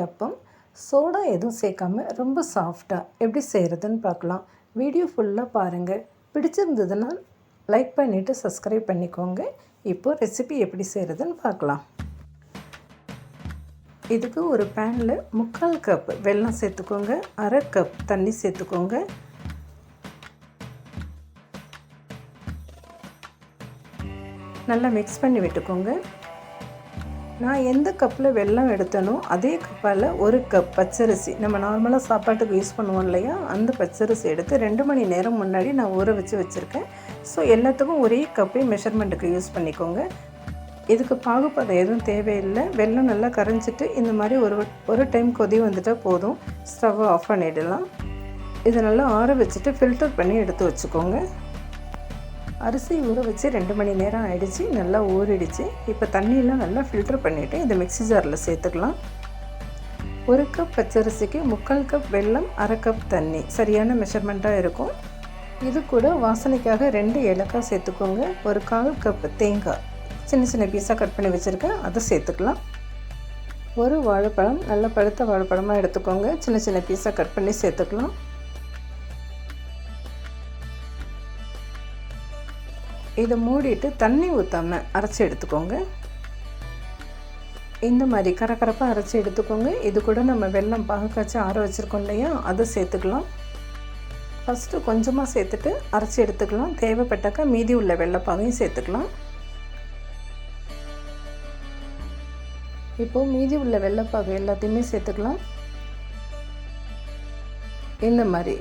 அப்பம் சோடா எதுவும் சேர்க்காம ரொம்ப சாஃப்டாக எப்படி செய்கிறதுன்னு பார்க்கலாம். வீடியோ ஃபுல்லாக பாருங்கள். பிடிச்சிருந்ததுன்னா லைக் பண்ணிவிட்டு சப்ஸ்கிரைப் பண்ணிக்கோங்க. இப்போது ரெசிபி எப்படி செய்கிறதுன்னு பார்க்கலாம். இதுக்கு ஒரு பேனில் 3/4 கப் வெல்லம் சேர்த்துக்கோங்க, 1/2 கப் தண்ணி சேர்த்துக்கோங்க. நல்லா மிக்ஸ் பண்ணி விட்டுக்கோங்க. நான் எந்த கப்பில் வெல்லம் எடுத்தனோ அதே கப்பால் 1 கப் பச்சரிசி, நம்ம நார்மலாக சாப்பாட்டுக்கு யூஸ் பண்ணுவோம் இல்லையா, அந்த பச்சரிசி எடுத்து 2 மணி நேரம் முன்னாடி நான் ஊற வச்சுருக்கேன். ஸோ எல்லாத்துக்கும் ஒரே கப்பே மெஷர்மெண்ட்டுக்கு யூஸ் பண்ணிக்கோங்க. இதுக்கு பாகுபாடு எதுவும் தேவையில்லை. வெல்லம் நல்லா கரைஞ்சிட்டு இந்த மாதிரி ஒரு டைம் கொதி வந்துட்டால் போதும். ஸ்டவ்வை ஆஃப் பண்ணிடலாம். இதை நல்லா ஆற வச்சுட்டு ஃபில்டர் பண்ணி எடுத்து வச்சுக்கோங்க. அரிசி ஊற வச்சு 2 மணி நேரம் ஆகிடுச்சு, நல்லா ஊறிடுச்சு. இப்போ தண்ணியெலாம் நல்லா ஃபில்டர் பண்ணிவிட்டு இந்த மிக்ஸி ஜாரில் சேர்த்துக்கலாம். 1 கப் பச்சரிசிக்கு 3/4 கப் வெல்லம், 1/2 கப் தண்ணி சரியான மெஷர்மெண்ட்டாக இருக்கும். இது கூட வாசனைக்காக 2 ஏலக்காய் சேர்த்துக்கோங்க. ஒரு 1/4 கப் தேங்காய் சின்ன சின்ன பீஸாக கட் பண்ணி வச்சுருக்கேன், அதை சேர்த்துக்கலாம். ஒரு வாழைப்பழம், நல்ல பழுத்த வாழைப்பழமாக எடுத்துக்கோங்க, சின்ன சின்ன பீஸாக கட் பண்ணி சேர்த்துக்கலாம். இதை மூடிட்டு தண்ணி ஊற்றாமல் அரைச்சி எடுத்துக்கோங்க. இந்த மாதிரி கரகரப்பாக அரைச்சி எடுத்துக்கோங்க. இது கூட நம்ம வெல்லம் பாகு காய்ச்சி ஆற வச்சுருக்கோம் இல்லையா, அதை சேர்த்துக்கலாம். ஃபஸ்ட்டு கொஞ்சமாக சேர்த்துட்டு அரைச்சி எடுத்துக்கலாம். தேவைப்பட்டாக்கா மீதி உள்ள வெள்ளைப்பாகையும் சேர்த்துக்கலாம். இப்போது மீதி உள்ள வெள்ளைப்பாகு எல்லாத்தையுமே சேர்த்துக்கலாம். இந்த மாதிரி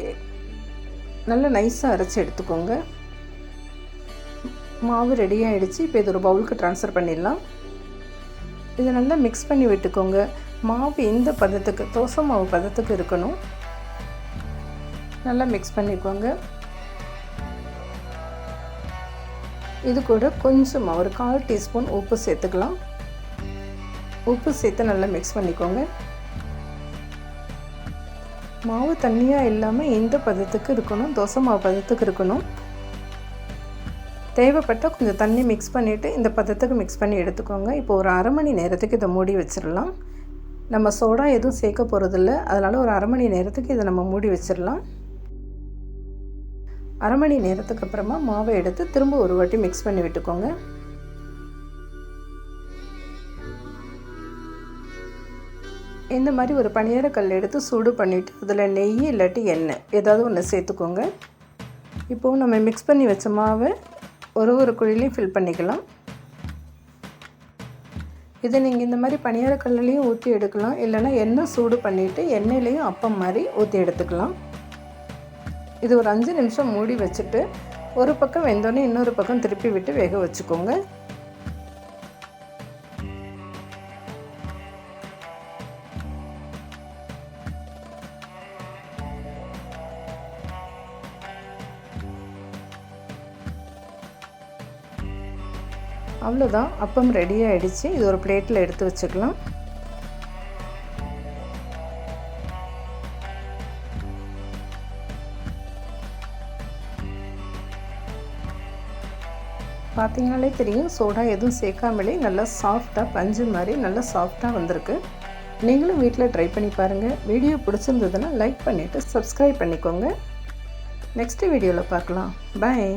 நல்லா நைஸாக அரைச்சி எடுத்துக்கோங்க. மாவு ரெடி ஆகிடுச்சு. இப்போ இது ஒரு பவுலுக்கு ட்ரான்ஸ்ஃபர் பண்ணிடலாம். இதை நல்லா மிக்ஸ் பண்ணி விட்டுக்கோங்க. மாவு இந்த பதத்துக்கு, தோசை மாவு பதத்துக்கு இருக்கணும். நல்லா மிக்ஸ் பண்ணிக்கோங்க. இது கூட கொஞ்சமாக ஒரு 1/4 டீஸ்பூன் உப்பு சேர்த்துக்கலாம். உப்பு சேர்த்து நல்லா மிக்ஸ் பண்ணிக்கோங்க. மாவு தண்ணியாக இல்லாமல் இந்த பதத்துக்கு இருக்கணும், தோசை மாவு பதத்துக்கு இருக்கணும். தேவைப்பட்டால் கொஞ்சம் தண்ணி மிக்ஸ் பண்ணிவிட்டு இந்த பதத்துக்கு மிக்ஸ் பண்ணி எடுத்துக்கோங்க. இப்போ ஒரு 1/2 மணி நேரத்துக்கு இதை மூடி வச்சிடலாம். நம்ம சோடா எதுவும் சேர்க்க போகிறதில்ல, அதனால் ஒரு 1/2 மணி நேரத்துக்கு இதை நம்ம மூடி வச்சிடலாம். 1/2 மணி நேரத்துக்கு அப்புறமா மாவை எடுத்து திரும்ப ஒரு வாட்டி மிக்ஸ் பண்ணி விட்டுக்கோங்க. இந்த மாதிரி ஒரு பணியாரக்கல் எடுத்து சூடு பண்ணிவிட்டு அதில் நெய் இல்லாட்டி எண்ணெய் ஏதாவது ஒன்று சேர்த்துக்கோங்க. இப்போது நம்ம மிக்ஸ் பண்ணி வச்ச மாவை ஒரு குழிலையும் ஃபில் பண்ணிக்கலாம். இதை நீங்கள் இந்த மாதிரி பணியாரக்கல்லையும் ஊற்றி எடுக்கலாம், இல்லைனா எண்ணெய் சூடு பண்ணிவிட்டு எண்ணெயிலையும் அப்பம் மாதிரி ஊற்றி எடுத்துக்கலாம். இது ஒரு 5 நிமிஷம் மூடி வச்சுட்டு ஒரு பக்கம் வெந்தோடனே இன்னொரு பக்கம் திருப்பி விட்டு வேக வச்சுக்கோங்க. அவ்வளோதான், அப்பம் ரெடி ஆகிடுச்சு. இது ஒரு பிளேட்டில் எடுத்து வச்சுக்கலாம். பார்த்தீங்கனாலே தெரியும், சோடா எதுவும் சேர்க்காமலே நல்லா சாஃப்டாக பஞ்சு மாதிரி நல்லா சாஃப்டாக வந்திருக்கு. நீங்களும் வீட்டில் ட்ரை பண்ணி பாருங்கள். வீடியோ பிடிச்சிருந்ததுன்னா லைக் பண்ணிவிட்டு சப்ஸ்கிரைப் பண்ணிக்கோங்க. நெக்ஸ்ட் வீடியோவில் பார்க்கலாம். பாய்.